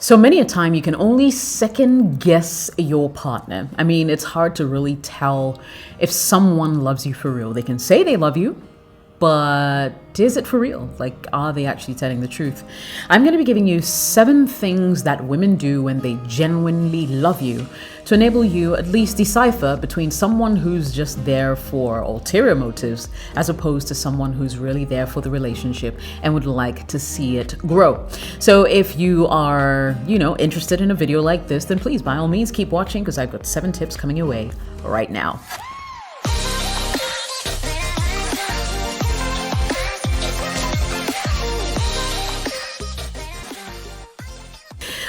So many a time you can only second guess your partner. I mean, it's hard to really tell if someone loves you for real. They can say they love you, but is it for real? Like, are they actually telling the truth? I'm going to be giving you 7 things that women do when they genuinely love you to enable you at least decipher between someone who's just there for ulterior motives as opposed to someone who's really there for the relationship and would like to see it grow. So if you are, interested in a video like this, then please, by all means, keep watching because I've got 7 tips coming your way right now.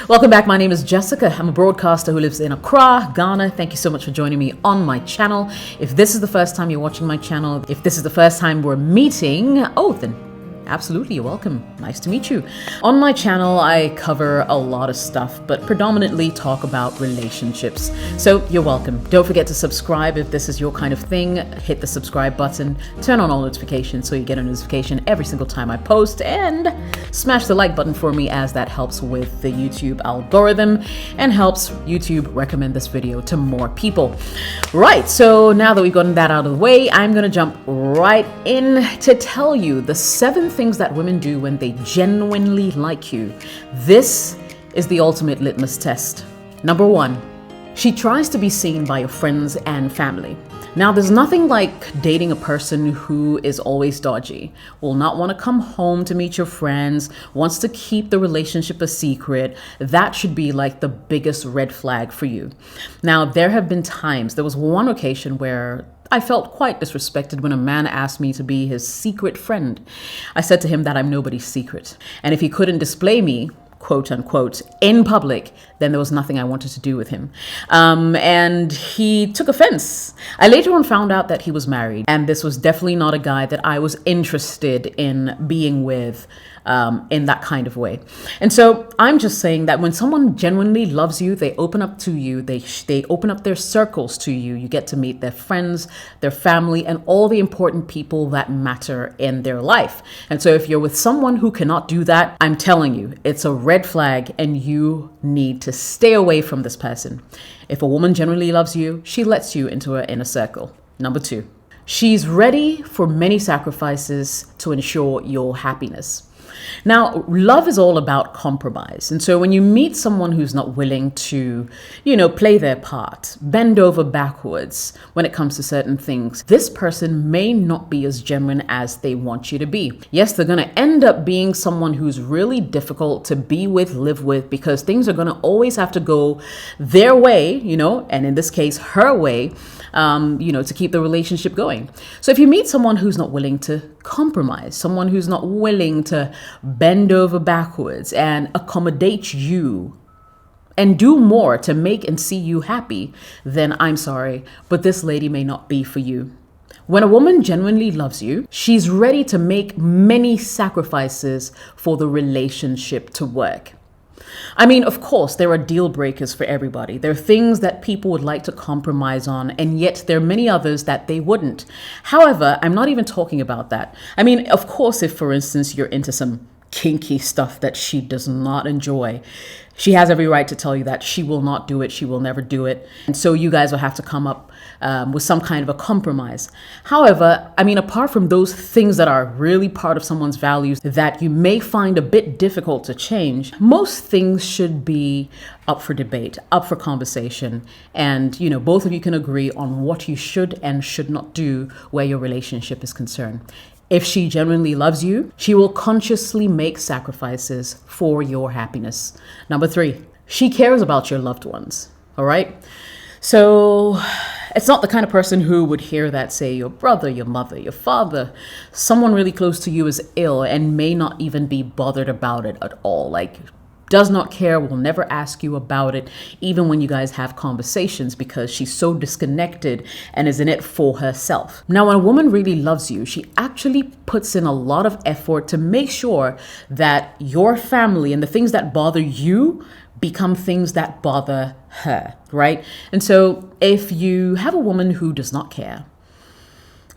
Welcome back. My name is Jessica. I'm a broadcaster who lives in Accra, Ghana. Thank you so much for joining me on my channel. If this is the first time you're watching my channel, if this is the first time we're meeting, then absolutely, you're welcome. Nice to meet you. On my channel, I cover a lot of stuff, but predominantly talk about relationships. So you're welcome. Don't forget to subscribe if this is your kind of thing. Hit the subscribe button, turn on all notifications so you get a notification every single time I post, and smash the like button for me as that helps with the YouTube algorithm and helps YouTube recommend this video to more people. Right, so now that we've gotten that out of the way, I'm going to jump right in to tell you the 7 things that women do when they genuinely like you. This is the ultimate litmus test. Number 1, she tries to be seen by your friends and family. Now, there's nothing like dating a person who is always dodgy, will not want to come home to meet your friends, wants to keep the relationship a secret. That should be like the biggest red flag for you. Now, there was one occasion where I felt quite disrespected when a man asked me to be his secret friend. I said to him that I'm nobody's secret. And if he couldn't display me, quote unquote, in public, then there was nothing I wanted to do with him. And he took offense. I later on found out that he was married, and this was definitely not a guy that I was interested in being with in that kind of way. And so I'm just saying that when someone genuinely loves you, they open up to you, they open up their circles to you. You get to meet their friends, their family, and all the important people that matter in their life. And so if you're with someone who cannot do that, I'm telling you, it's a red flag and you need to stay away from this person. If a woman genuinely loves you, she lets you into her inner circle. Number 2, she's ready for many sacrifices to ensure your happiness. Now, love is all about compromise. And so when you meet someone who's not willing to, play their part, bend over backwards when it comes to certain things, this person may not be as genuine as they want you to be. Yes, they're going to end up being someone who's really difficult to be with, live with, because things are going to always have to go their way, and in this case, her way, to keep the relationship going. So if you meet someone who's not willing to compromise, someone who's not willing to bend over backwards and accommodate you and do more to make and see you happy, then I'm sorry, but this lady may not be for you. When a woman genuinely loves you, she's ready to make many sacrifices for the relationship to work. I mean, of course, there are deal breakers for everybody. There are things that people would like to compromise on, and yet there are many others that they wouldn't. However, I'm not even talking about that. I mean, of course, if, for instance, you're into some kinky stuff that she does not enjoy, she has every right to tell you that she will not do it. She will never do it. And so you guys will have to come up with some kind of a compromise. However, I mean, apart from those things that are really part of someone's values that you may find a bit difficult to change, most things should be up for debate, up for conversation. And, both of you can agree on what you should and should not do where your relationship is concerned. If she genuinely loves you, she will consciously make sacrifices for your happiness. Number 3, she cares about your loved ones. All right. So it's not the kind of person who would hear that, say, your brother, your mother, your father, someone really close to you is ill and may not even be bothered about it at all. Like, does not care, will never ask you about it, even when you guys have conversations, because she's so disconnected and is in it for herself. Now, when a woman really loves you, she actually puts in a lot of effort to make sure that your family and the things that bother you become things that bother her, right? And so if you have a woman who does not care,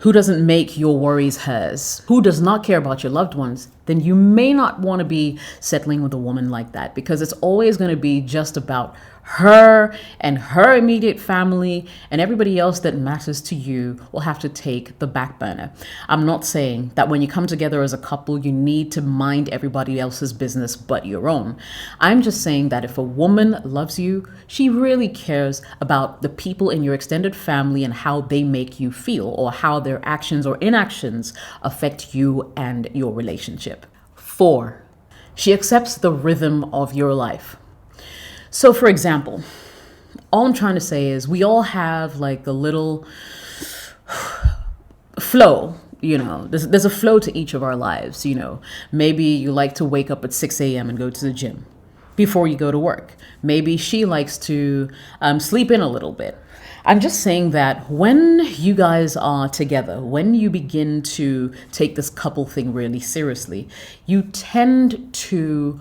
who doesn't make your worries hers, who does not care about your loved ones, then you may not want to be settling with a woman like that, because it's always going to be just about her and her immediate family, and everybody else that matters to you will have to take the back burner. I'm not saying that when you come together as a couple, you need to mind everybody else's business but your own. I'm just saying that if a woman loves you, she really cares about the people in your extended family and how they make you feel, or how their actions or inactions affect you and your relationship. 4, she accepts the rhythm of your life. So for example, all I'm trying to say is we all have like a little flow, there's a flow to each of our lives. Maybe you like to wake up at 6 a.m. and go to the gym before you go to work. Maybe she likes to sleep in a little bit. I'm just saying that when you guys are together, when you begin to take this couple thing really seriously, you tend to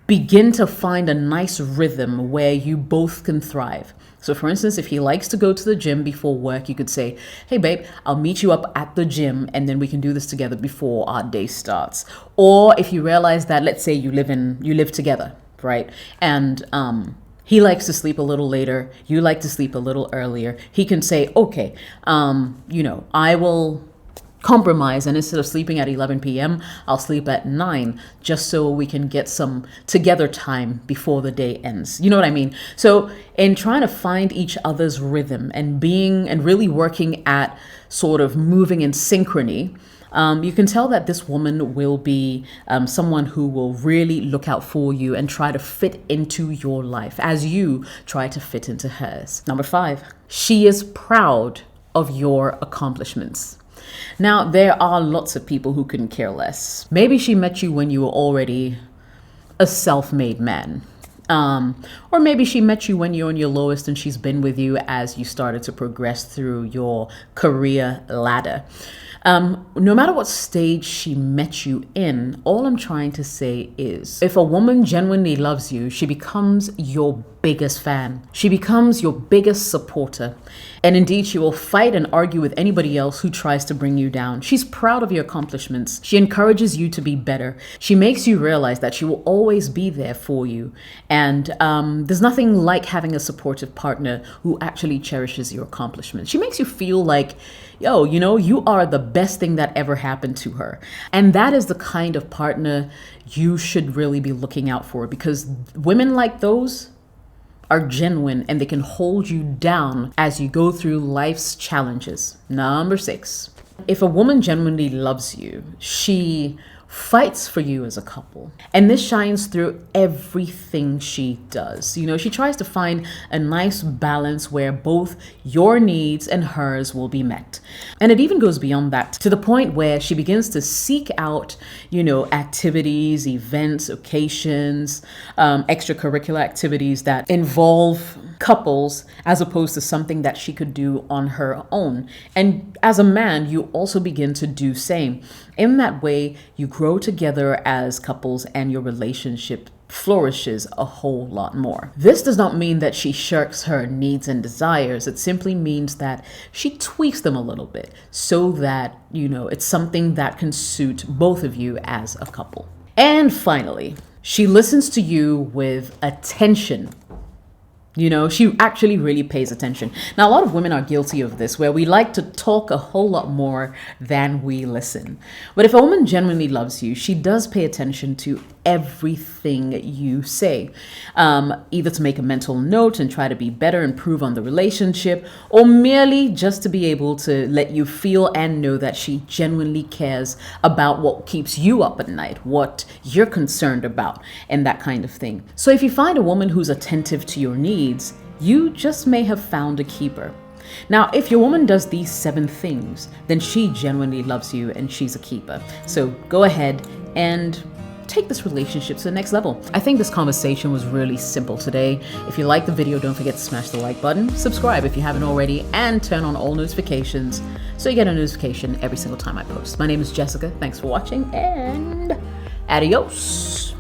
begin to find a nice rhythm where you both can thrive. So for instance, if he likes to go to the gym before work, you could say, hey babe, I'll meet you up at the gym and then we can do this together before our day starts. Or if you realize that, let's say you live together, right? And he likes to sleep a little later, you like to sleep a little earlier. He can say, okay, I will compromise, and instead of sleeping at 11 p.m., I'll sleep at 9, just so we can get some together time before the day ends. You know what I mean? So in trying to find each other's rhythm and really working at sort of moving in synchrony, you can tell that this woman will be someone who will really look out for you and try to fit into your life as you try to fit into hers. Number 5, she is proud of your accomplishments. Now, there are lots of people who couldn't care less. Maybe she met you when you were already a self-made man. Or maybe she met you when you're on your lowest and she's been with you as you started to progress through your career ladder. No matter what stage she met you in, all I'm trying to say is, if a woman genuinely loves you, she becomes your biggest fan. She becomes your biggest supporter. And indeed, she will fight and argue with anybody else who tries to bring you down. She's proud of your accomplishments. She encourages you to be better. She makes you realize that she will always be there for you. And there's nothing like having a supportive partner who actually cherishes your accomplishments. She makes you feel like, you are the best thing that ever happened to her. And that is the kind of partner you should really be looking out for, because women like those are genuine and they can hold you down as you go through life's challenges. Number 6, if a woman genuinely loves you, she fights for you as a couple. And this shines through everything she does. She tries to find a nice balance where both your needs and hers will be met. And it even goes beyond that, to the point where she begins to seek out, activities, events, occasions, extracurricular activities that involve couples, as opposed to something that she could do on her own. And as a man, you also begin to do same. In that way, you grow together as couples and your relationship flourishes a whole lot more. This does not mean that she shirks her needs and desires. It simply means that she tweaks them a little bit so that, it's something that can suit both of you as a couple. And finally, she listens to you with attention. She actually really pays attention. Now, a lot of women are guilty of this, where we like to talk a whole lot more than we listen. But if a woman genuinely loves you, she does pay attention to everything you say, either to make a mental note and try to be better, improve on the relationship, or merely just to be able to let you feel and know that she genuinely cares about what keeps you up at night, what you're concerned about, and that kind of thing. So if you find a woman who's attentive to your needs, you just may have found a keeper. Now, if your woman does these 7 things, then she genuinely loves you and she's a keeper. So go ahead and take this relationship to the next level. I think this conversation was really simple today. If you liked the video, don't forget to smash the like button, subscribe if you haven't already, and turn on all notifications so you get a notification every single time I post. My name is Jessica. Thanks for watching, and adios.